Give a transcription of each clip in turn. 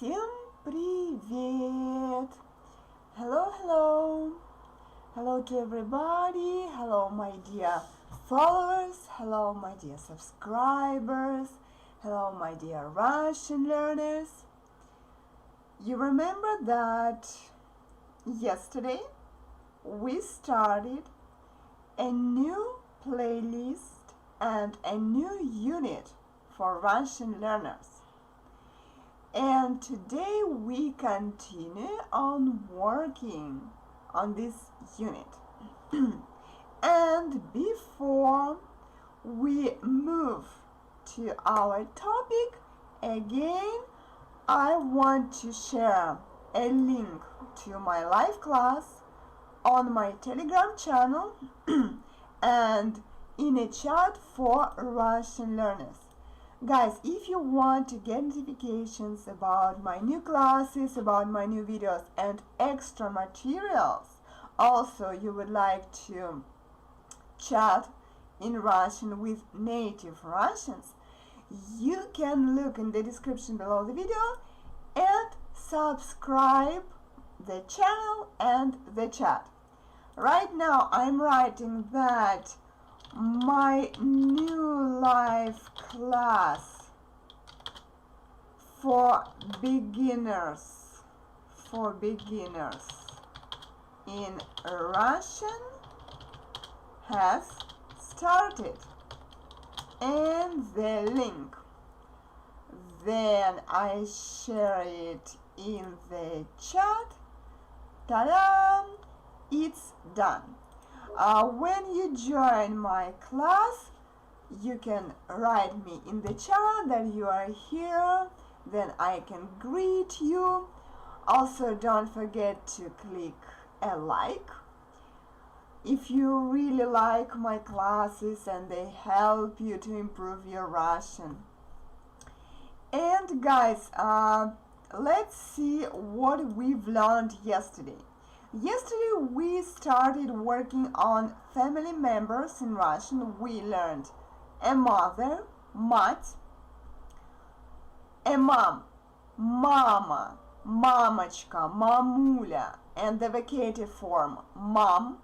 Всем привет! Hello, hello! Hello to everybody! Hello, my dear followers! Hello, my dear subscribers! Hello, my dear Russian learners! You remember that yesterday we started a new playlist and a new unit for Russian learners. And today we continue on working on this unit. And before we move to our topic, again, I want to share a link to my live class on my Telegram channel and in a chat for Russian learners. Guys, if you want to get notifications about my new classes, about my new videos and extra materials, also you would like to chat in Russian with native Russians, you can look in the description below the video and subscribe the channel and the chat. Right now I'm writing that my new live class for beginners in Russian has started, and the link, then I share it in the chat. Ta-da! It's done. When you join my class, you can write me in the chat that you are here, then I can greet you. Also, don't forget to click a like if you really like my classes and they help you to improve your Russian. And guys, let's see what we've learned yesterday. Yesterday we started working on family members in Russian. We learned a mother, мать, a mom, mama, мамочка, мамуля, and the vocative form mom,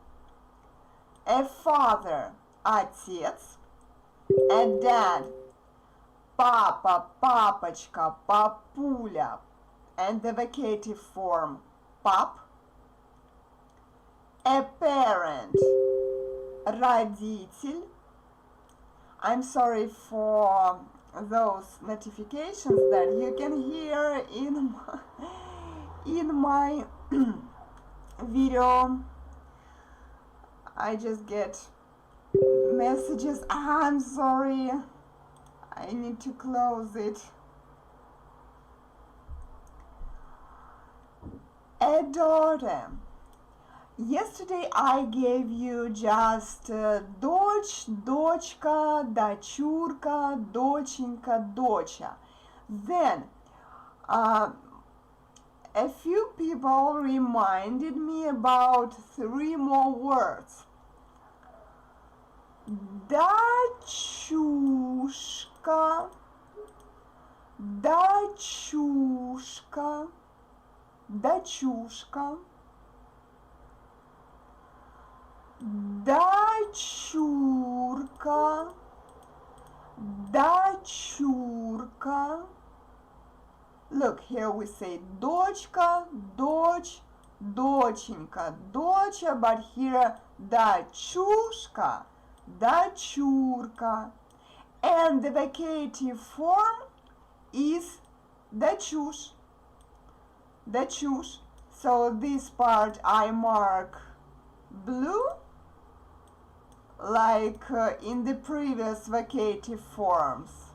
a father, отец, a dad, папа, папочка, папуля, and the vocative form пап, a parent, родитель. I'm sorry for those notifications that you can hear in my video. I just get messages. I'm sorry. I need to close it. A daughter. Yesterday I gave you just дочь, дочка, дочурка, доченька, доча. Then a few people reminded me about 3 more words. Дочушка, дочушка, дочушка. Дочурка, дочурка. Look, here we say дочка, дочь, доченька, доча, but here дочушка, дочурка. And the vocative form is дочуш, дочуш. So this part I mark blue, like in the previous vocative forms,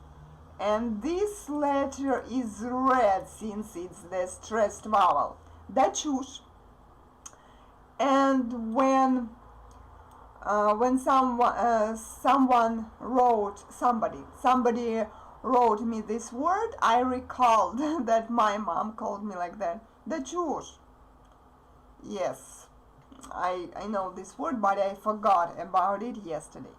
and this letter is red since it's the stressed vowel, дочуш. And when somebody wrote me this word, I recalled that my mom called me like that, дочуш. Yes, I know this word, but I forgot about it yesterday.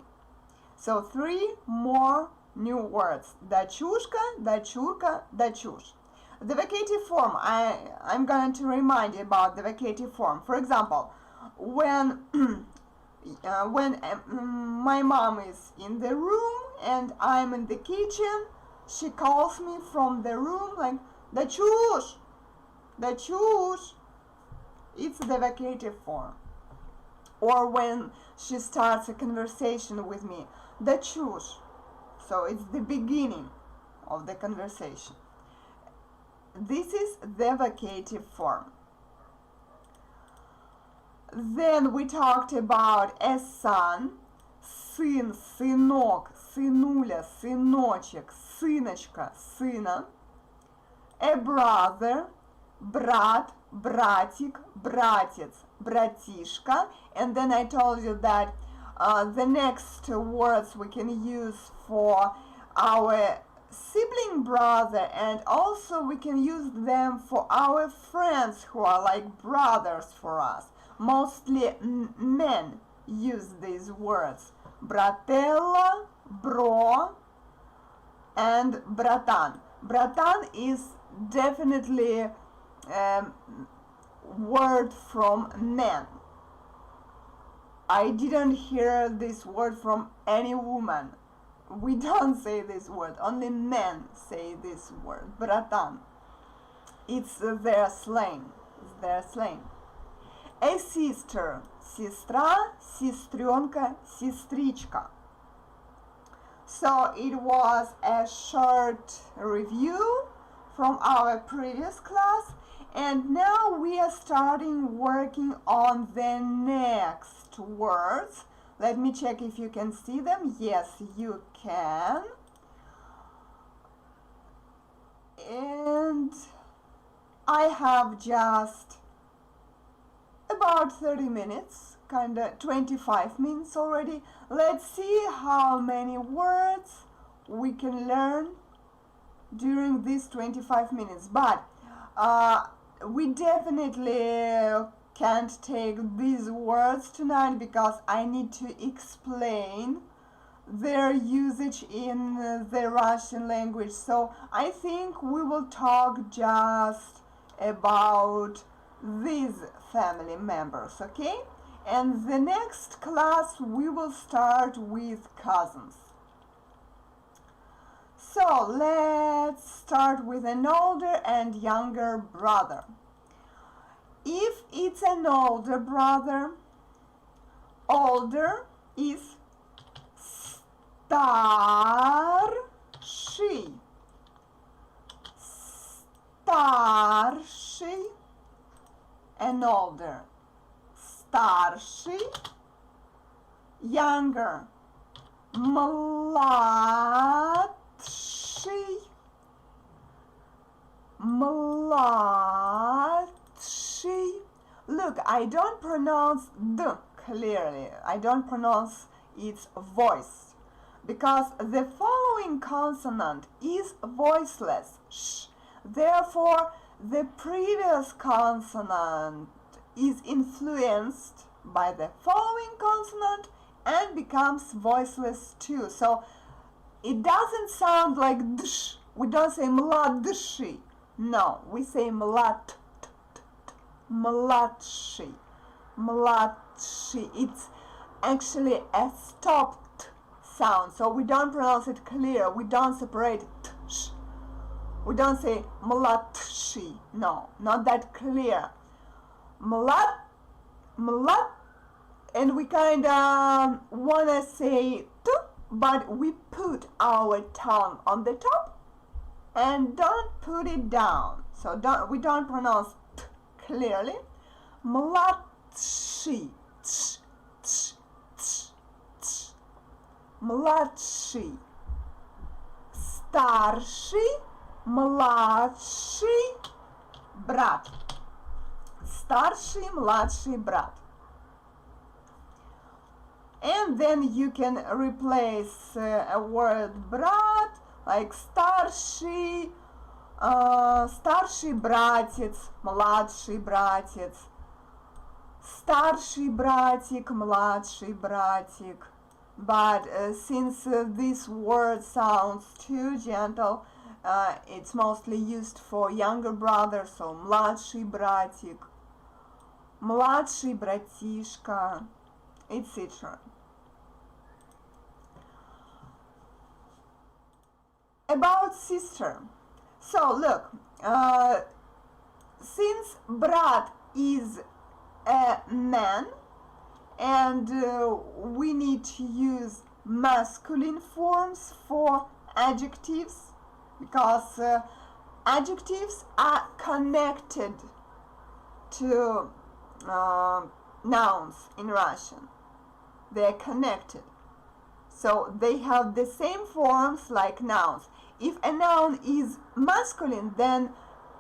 So 3 more new words. Дочушка, дочурка, дочуш. The vocative form, I'm going to remind you about the vocative form. For example, when my mom is in the room and I'm in the kitchen, she calls me from the room like, "Дачуш, Дачуш." It's the vocative form. Or when she starts a conversation with me, "Дачуш." So it's the beginning of the conversation. This is the vocative form. Then we talked about a son, сын, сынок, сынуля, сыночек, сыночка, сына. A brother, брат, братик, братец, братишка. And then I told you that the next words we can use for our sibling brother, and also we can use them for our friends who are like brothers for us. Mostly men use these words. Bratella, bro, and bratan. Bratan is definitely word from men. I didn't hear this word from any woman. We don't say this word. Only men say this word. Bratan. It's their slang. It's their slang. A sister. Сестра, сестренка, сестричка. So it was a short review from our previous class, and now we are starting working on the next words. Let me check if you can see them. Yes, you can. And I have just about 30 minutes, kinda 25 minutes already. Let's see how many words we can learn during these 25 minutes. But we definitely can't take these words tonight because I need to explain their usage in the Russian language. So I think we will talk just about these family members, okay? And the next class we will start with cousins. So let's start with an older and younger brother. If it's an older brother, older is старший. Старший and older. Старший, younger. Младший. Младший. Look, I don't pronounce D clearly. I don't pronounce its voice because the following consonant is voiceless. Sh. Therefore, the previous consonant is influenced by the following consonant and becomes voiceless too. So it doesn't sound like dsh. We don't say mladshi. No, we say mlat. Mladshi. Mladshi. It's actually a stopped sound, so we don't pronounce it clear. We don't separate tsh. We don't say mladshi. No, not that clear. Mlat, mlat, and we kind of want to say t, but we put our tongue on the top and don't put it down. So we don't pronounce t clearly. Mladshi, tsh, tsh, tsh, tsh. Mladshi. Старший, младший брат. Старший, младший брат. And then you can replace a word брат, like старший, старший братец, младший братец, старший братик, младший братик. But since this word sounds too gentle, it's mostly used for younger brothers, so младший братик, младший братишка, etc. About sister. So look, since brat is a man, and we need to use masculine forms for adjectives, because adjectives are connected to nouns in Russian. They're connected, so they have the same forms like nouns. If a noun is masculine, then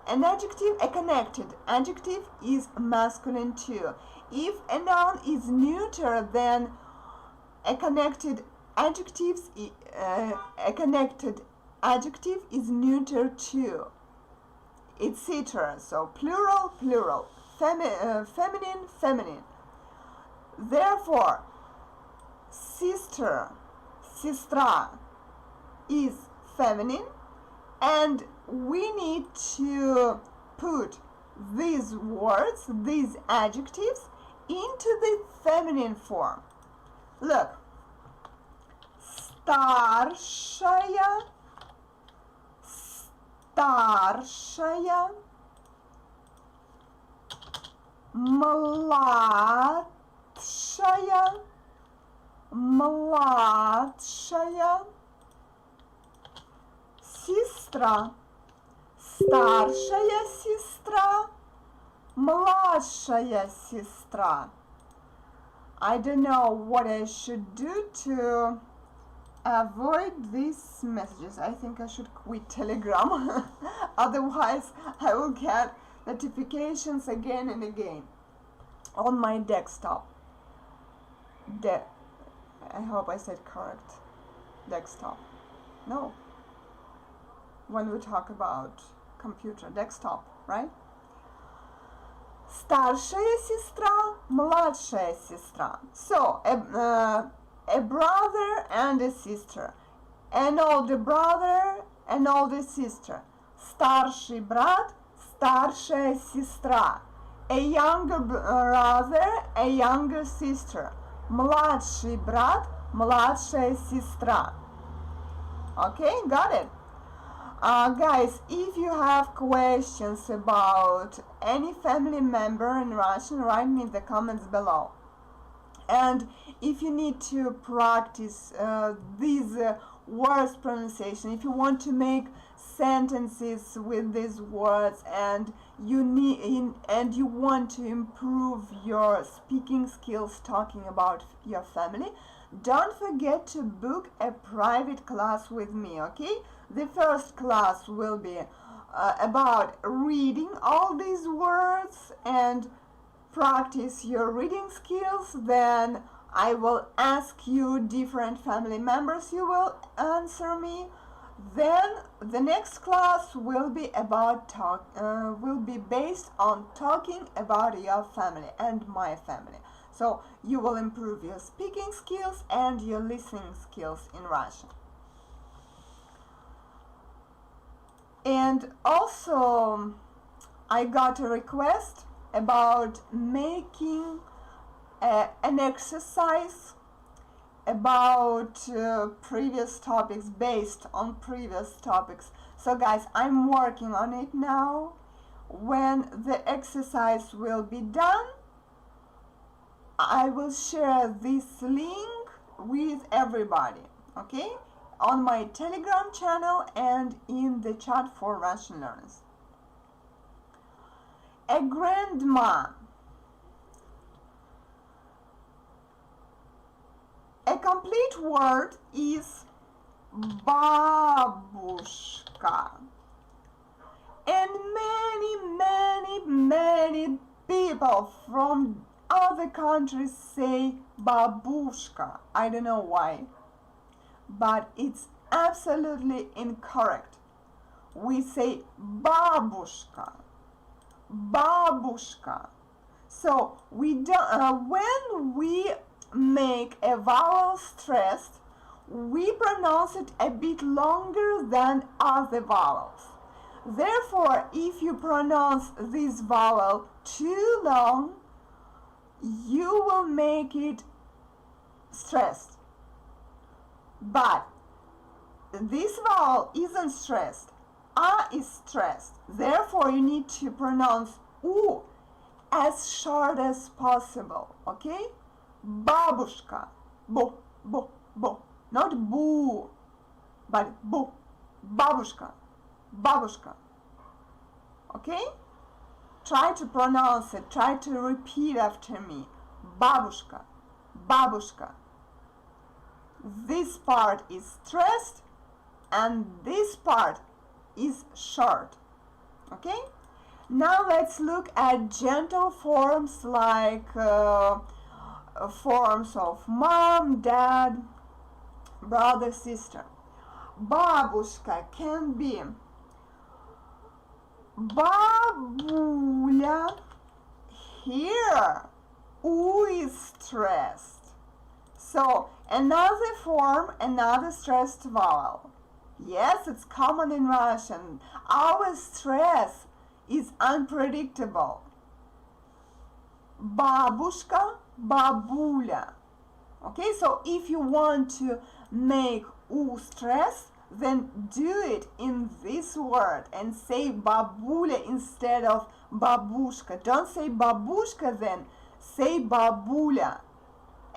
an adjective, a connected adjective, is masculine too. If a noun is neuter, then a connected adjective is neuter too, etc. So plural, plural, feminine, feminine. Therefore, sister, sestra is feminine, and we need to put these words, these adjectives, into the feminine form. Look, старшая, старшая, младшая, младшая, сестра, старшая сестра, младшая сестра. I don't know what I should do to avoid these messages. I think I should quit Telegram. Otherwise, I will get notifications again and again on my desktop. I hope I said correct. Desktop. No. When we talk about computer, desktop, right? Старшая сестра, младшая сестра. So, a brother and a sister. An older brother, an older sister. Старший брат, старшая сестра. A younger brother, a younger sister. Младший брат, младшая сестра. Okay, got it? Guys, if you have questions about any family member in Russian, write me in the comments below. And if you need to practice these words pronunciation, if you want to make sentences with these words, and you want to improve your speaking skills talking about your family, don't forget to book a private class with me, okay? The first class will be about reading all these words and practice your reading skills. Then I will ask you different family members, you will answer me. Then the next class will be about will be based on talking about your family and my family. So you will improve your speaking skills and your listening skills in Russian. And also, I got a request about making an exercise about previous topics, based on previous topics. So guys, I'm working on it now. When the exercise will be done, I will share this link with everybody, okay? On my Telegram channel and in the chat for Russian learners. A grandma. A complete word is бабушка. And many people from other countries say babushka. I don't know why, but it's absolutely incorrect. We say babushka, babushka. So we don't, when we make a vowel stressed, we pronounce it a bit longer than other vowels. Therefore, if you pronounce this vowel too long, you will make it stressed. But this vowel isn't stressed. A is stressed. Therefore, you need to pronounce U as short as possible. Okay? Babushka. Bu, bu, bu. Not boo, but bu. Babushka. Babushka. Okay? Try to pronounce it. Try to repeat after me. Babushka. Babushka. This part is stressed and this part is short. Okay? Now let's look at gentle forms like forms of mom, dad, brother, sister. Babushka can be babuля. Here, U is stressed. So, another form, another stressed vowel. Yes, it's common in Russian. Our stress is unpredictable. Babushka, babuля. Okay, so if you want to make U stress, then do it in this word and say babuля instead of babushka. Don't say babushka then, say babuля.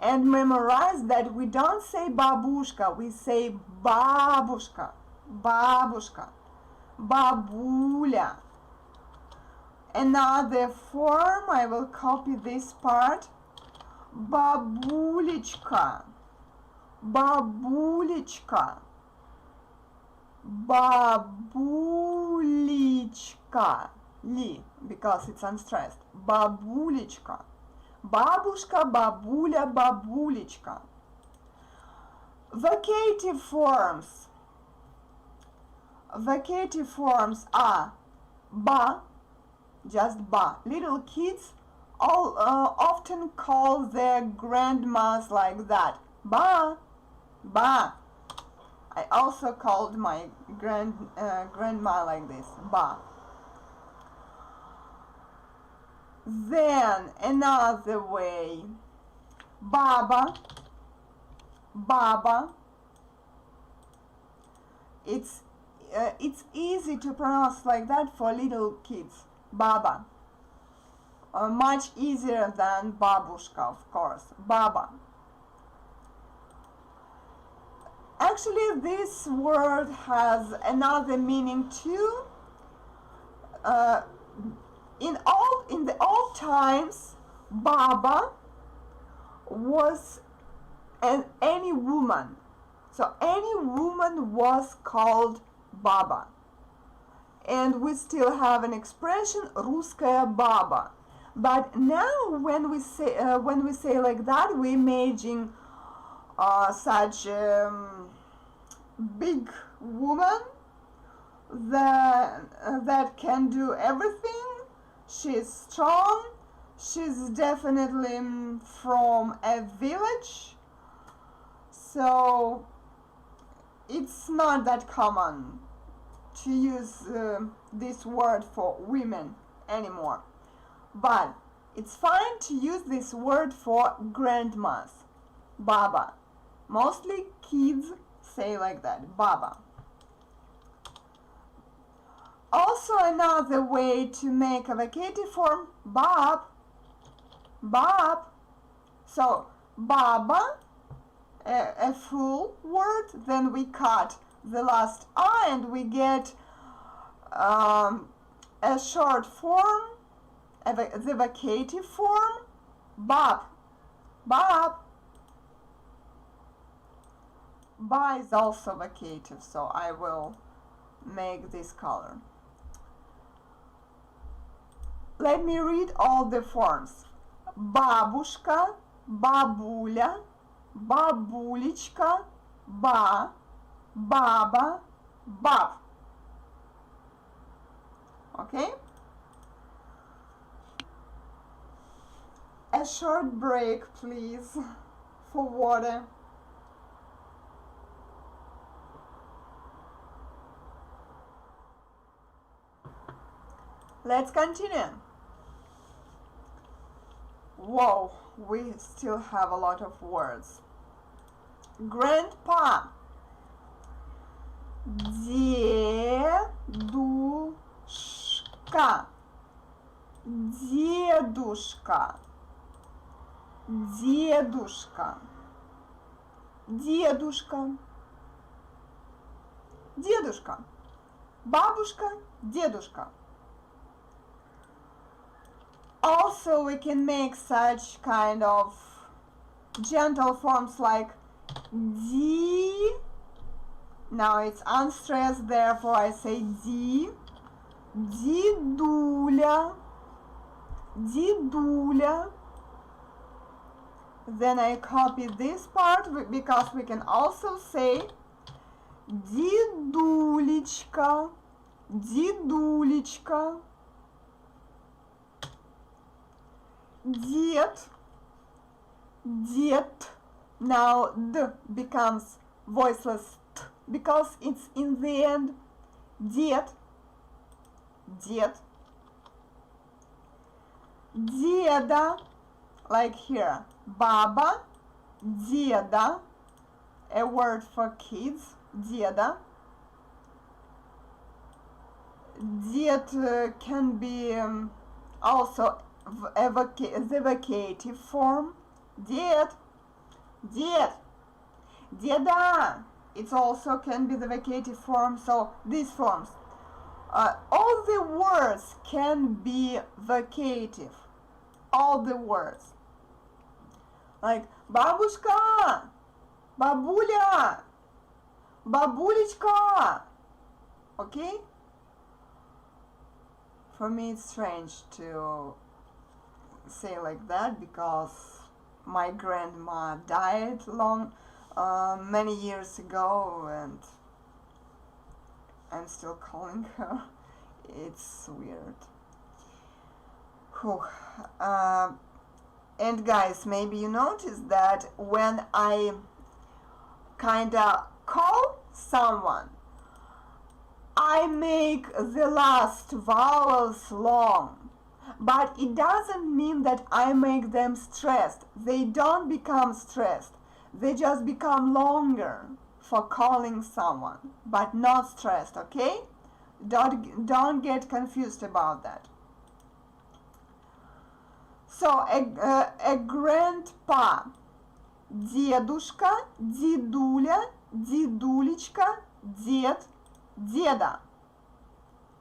And memorize that we don't say babushka, we say babushka, babushka, babuля. Another form, I will copy this part. Babulichka, babulichka, babulichka, li, because it's unstressed. Babulichka. Babushka, babuля, babulichka. Vocative forms. Vocative forms are ba, just ba. Little kids often call their grandmas like that. Ba, ba. I also called my grandma like this. Ba. Then another way. Baba, baba. It's easy to pronounce like that for little kids. Baba. Much easier than babushka, of course. Baba. Actually, this word has another meaning too. In the old times, Baba was any woman. So any woman was called Baba. And we still have an expression, Russkaya Baba. But now when we say like that, we imagine such big woman that can do everything. She's strong. She's definitely from a village. So it's not that common to use this word for women anymore. But it's fine to use this word for grandmas. Baba. Mostly kids say like that. Baba. Also another way to make a vocative form, bab, bab. So, baba, a full word, then we cut the last I and we get a short form, the vocative form, bab, bab. Ba is also vocative, so I will make this color. Let me read all the forms. Babushka, babuля, babulichka, ba, baba, bab. Okay? A short break, please, for water. Let's continue. Whoa, we still have a lot of words. Grandpa. Дедушка. Дедушка. Дедушка. Дедушка. Дедушка. Бабушка, дедушка. Also, we can make such kind of gentle forms like di. Now it's unstressed, therefore I say di. Дедуля. Дедуля. Then I copy this part because we can also say дедулечка. Дедулечка. Дед. Дед. Now d becomes voiceless t because it's in the end. Дед. Дед. Деда. Like here. Баба. Деда. A word for kids. Деда. Ded can be also the vocative form. Ded. Ded. Деда. It also can be the vocative form. So these forms. All the words can be vocative. All the words. Like бабушка, бабуля, бабулечка. Okay? For me it's strange to say like that because my grandma died many years ago and I'm still calling her. It's weird. And guys, maybe you noticed that when I kinda call someone, I make the last vowels long, but it doesn't mean that I make them stressed. They don't become stressed. They just become longer for calling someone, but not stressed, okay? Don't get confused about that. So, a grandpa. Дедушка, дедуля, дедулечка, дед, деда.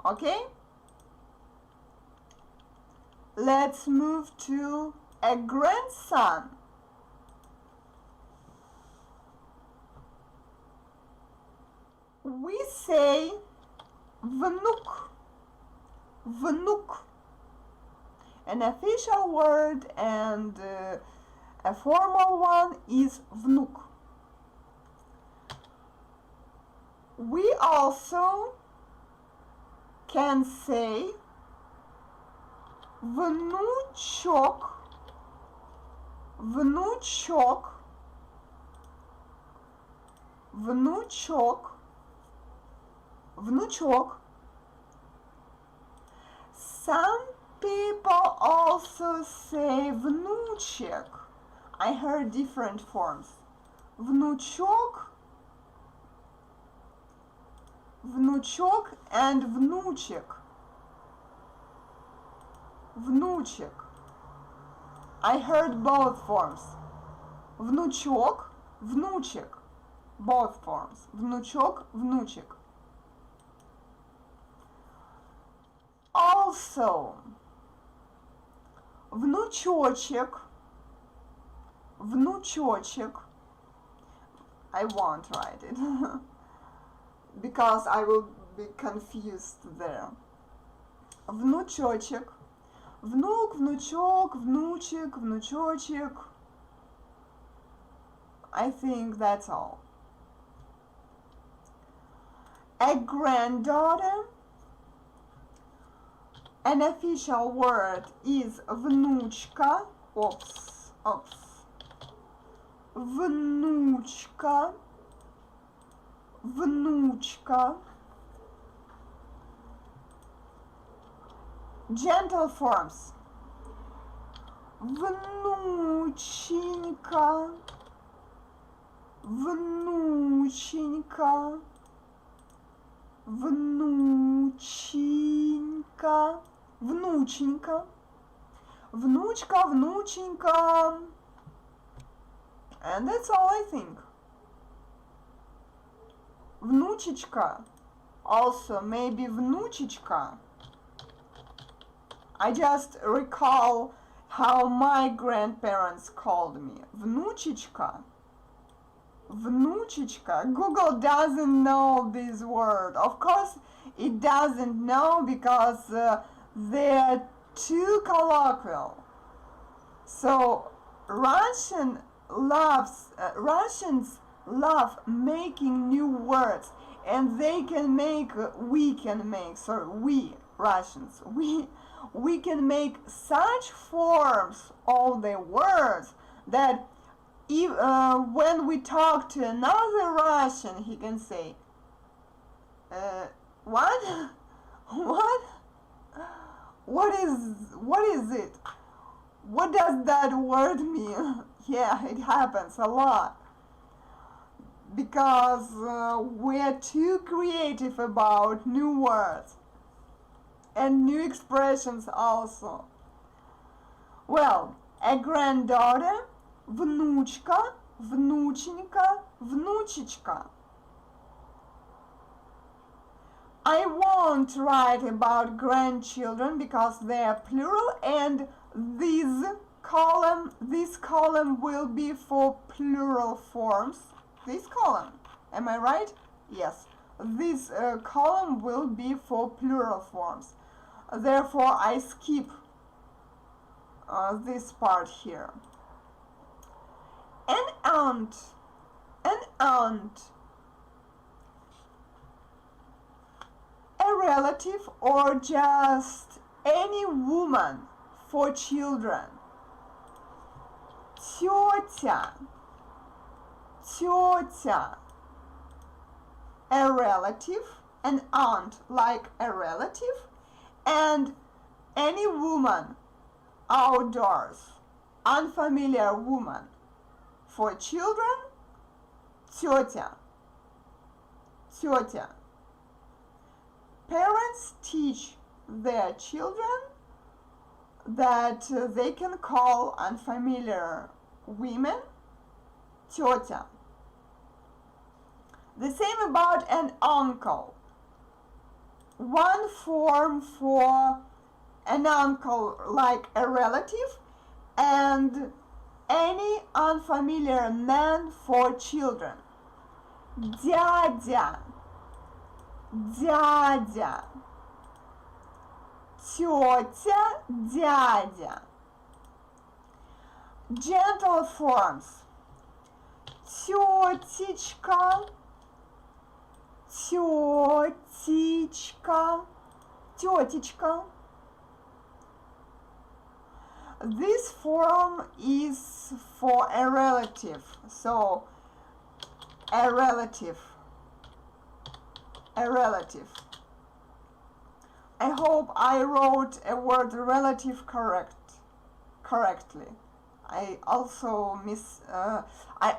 Okay? Let's move to a grandson. We say внук. Внук. An official word and a formal one is внук. We also can say внучок, внучок, внучок, внучок. Some people also say внучек. I heard different forms. Внучок, внучок and внучек. Внучек. I heard both forms. Внучок, внучек. Both forms. Внучок, внучек. Also, внучочек, внучочек. I won't write it because I will be confused there. Внучочек, внук, внучок, внучек, внучочек. I think that's all. A granddaughter. An official word is внучка. Oops. Внучка. Внучка. Gentle forms. Внученька, внученька, внученька, внученька, внучка, внученька. And that's all I think. Внучечка. Also, maybe внучечка. I just recall how my grandparents called me. Внучечка. Внучечка. Google doesn't know this word. Of course, it doesn't know because they're too colloquial. So Russians love making new words, and we Russians, we can make such forms of the words that if, when we talk to another Russian, he can say, what? What? What is it? What does that word mean? Yeah, it happens a lot. Because we're too creative about new words and new expressions also. Well, a granddaughter, внучка, внученька, внучечка. I won't write about grandchildren because they are plural, and this column will be for plural forms. This column, am I right? Yes. This column will be for plural forms. Therefore, I skip this part here. An aunt, a relative or just any woman for children. Тетя, a relative, an aunt like a relative, and any woman outdoors, unfamiliar woman. For children, тетя. Parents teach their children that they can call unfamiliar women тетя. The same about an uncle. One form for an uncle like a relative, and any unfamiliar man for children. Дядя, тетя, дядя. Gentle forms. Тетечка, тетечка. This form is for a relative. So, a relative. I hope I wrote a word relative correctly. I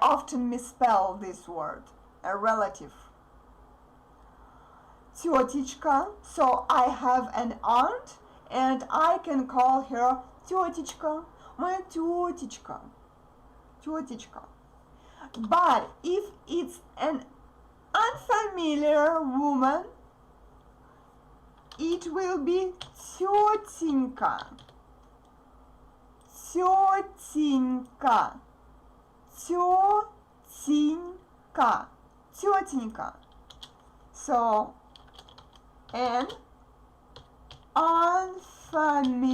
often misspell this word, a relative. Тетечка, so I have an aunt and I can call her тетечка, моя тетечка. But if it's an unfamiliar woman, it will be тетенька. Тетенька. So, an unfamiliar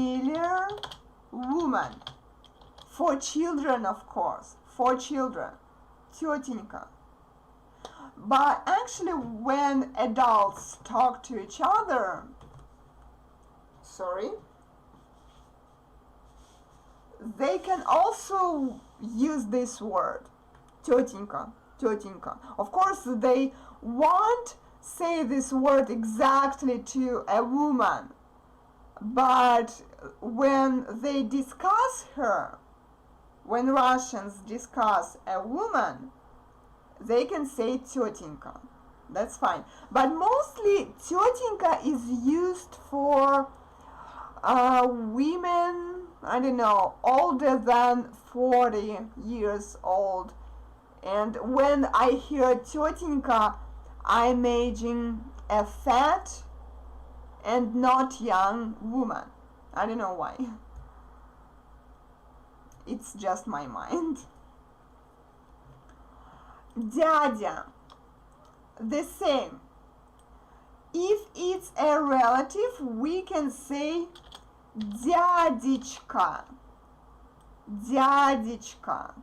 woman. For children, of course. For children. Тетенька. But actually, when adults talk to each other, they can also use this word, тетенька. Of course, they won't say this word exactly to a woman. But when they discuss her, when Russians discuss a woman, they can say tetinka. That's fine. But mostly tetinka is used for women, I don't know, older than 40 years old. And when I hear tetinka, I imagine a fat and not young woman. I don't know why. It's just my mind. Дядя, the same. If it's a relative, we can say дядечка, дядечка,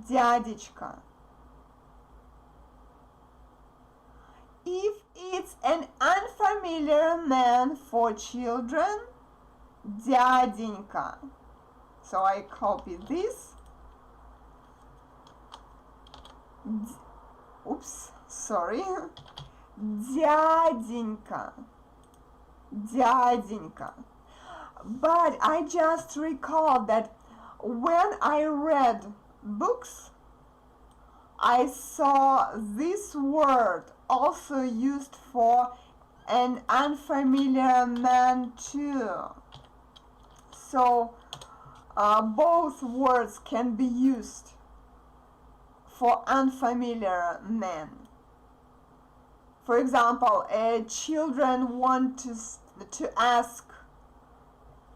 дядечка. If it's an unfamiliar man for children, дяденька. So I copy this. Oops, sorry. Дяденька. Дяденька. But I just recall that when I read books, I saw this word also used for an unfamiliar man too. So both words can be used for unfamiliar men. For example, children want to ask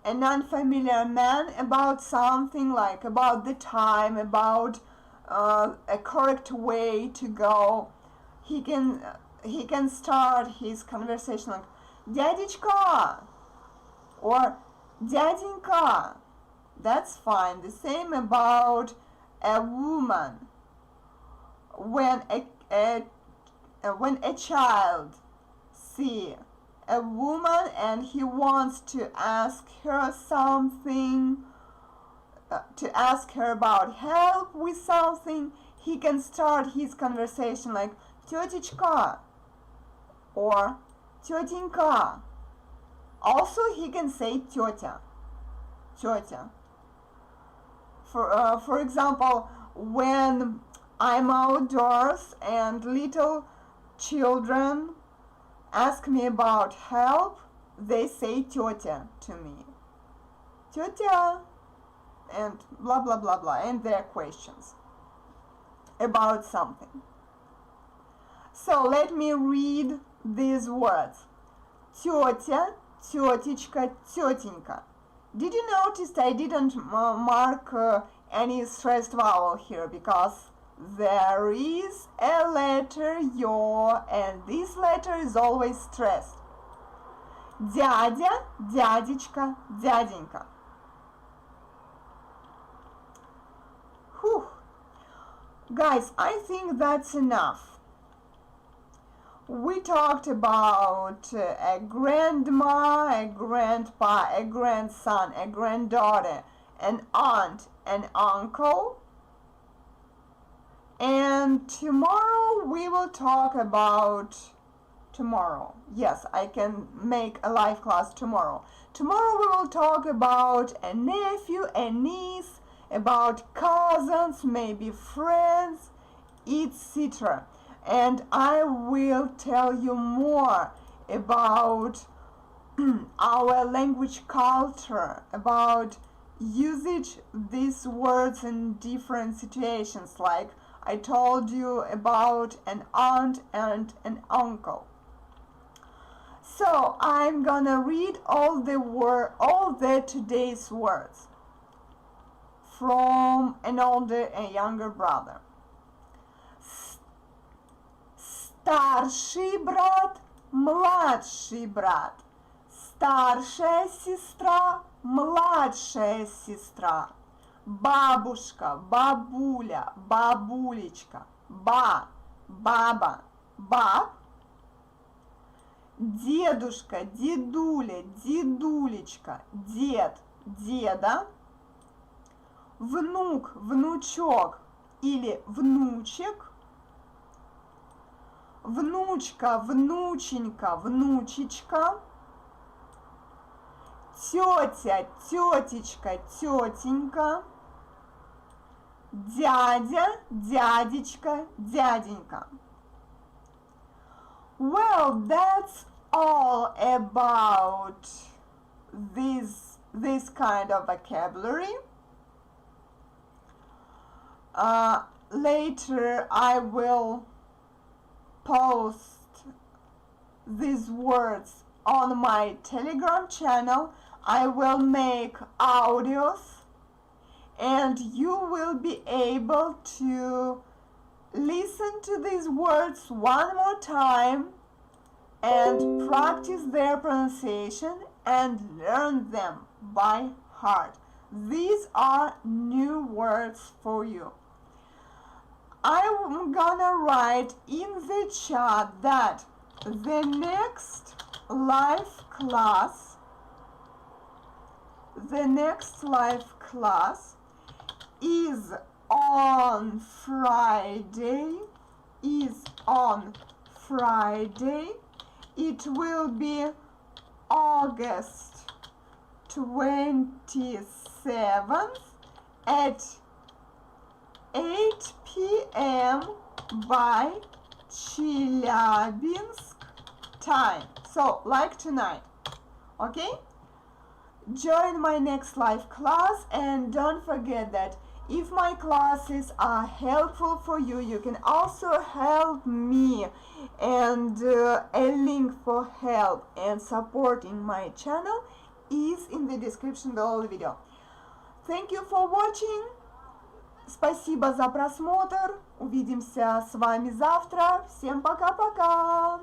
an unfamiliar man about something, like about the time, about a correct way to go. He can start his conversation like дядечка or дяденька. That's fine. The same about a woman. When a child see a woman and he wants to ask her something, to ask her about help with something, he can start his conversation like тетечка or тетенька. Also, he can say тетя, тетя. For example, when I'm outdoors and little children ask me about help, they say тетя to me. Тетя, and blah blah blah blah, and their questions about something. So let me read these words. Тетя, тетечка, тетенька. Did you notice I didn't mark any stressed vowel here because there is a letter yo, and this letter is always stressed. Дядя, дядечка, дяденька. Whew. Guys, I think that's enough. We talked about a grandma, a grandpa, a grandson, a granddaughter, an aunt, an uncle. And tomorrow we will talk about tomorrow. Yes, I can make a live class tomorrow. Tomorrow we will talk about a nephew, a niece, about cousins, maybe friends, etc. And I will tell you more about our language culture, about usage these words in different situations, like I told you about an aunt and an uncle. So I'm gonna read all the today's words from an older and younger brother. Старший брат, младший брат. Старшая сестра, младшая сестра. Бабушка, бабуля, бабулечка. Баба, баб. Дедушка, дедуля, дедулечка. Дед, деда. Внук, внучок или внучек. Внучка, внученька, внучечка. тетя, тетечка, тетенька, дядя, дядечка, дяденька. Well, that's all about this kind of vocabulary. Later I will post these words on my Telegram channel. I will make audios and you will be able to listen to these words one more time and practice their pronunciation and learn them by heart. These are new words for you. I'm gonna write in the chat that the next live class is on Friday. It will be August 27th at 8 p.m. by Chelyabinsk time. So, like tonight. Okay? Join my next live class and don't forget that if my classes are helpful for you, you can also help me, and a link for help and supporting my channel is in the description below the video. Thank you for watching. Спасибо за просмотр. Увидимся с вами завтра. Всем пока-пока.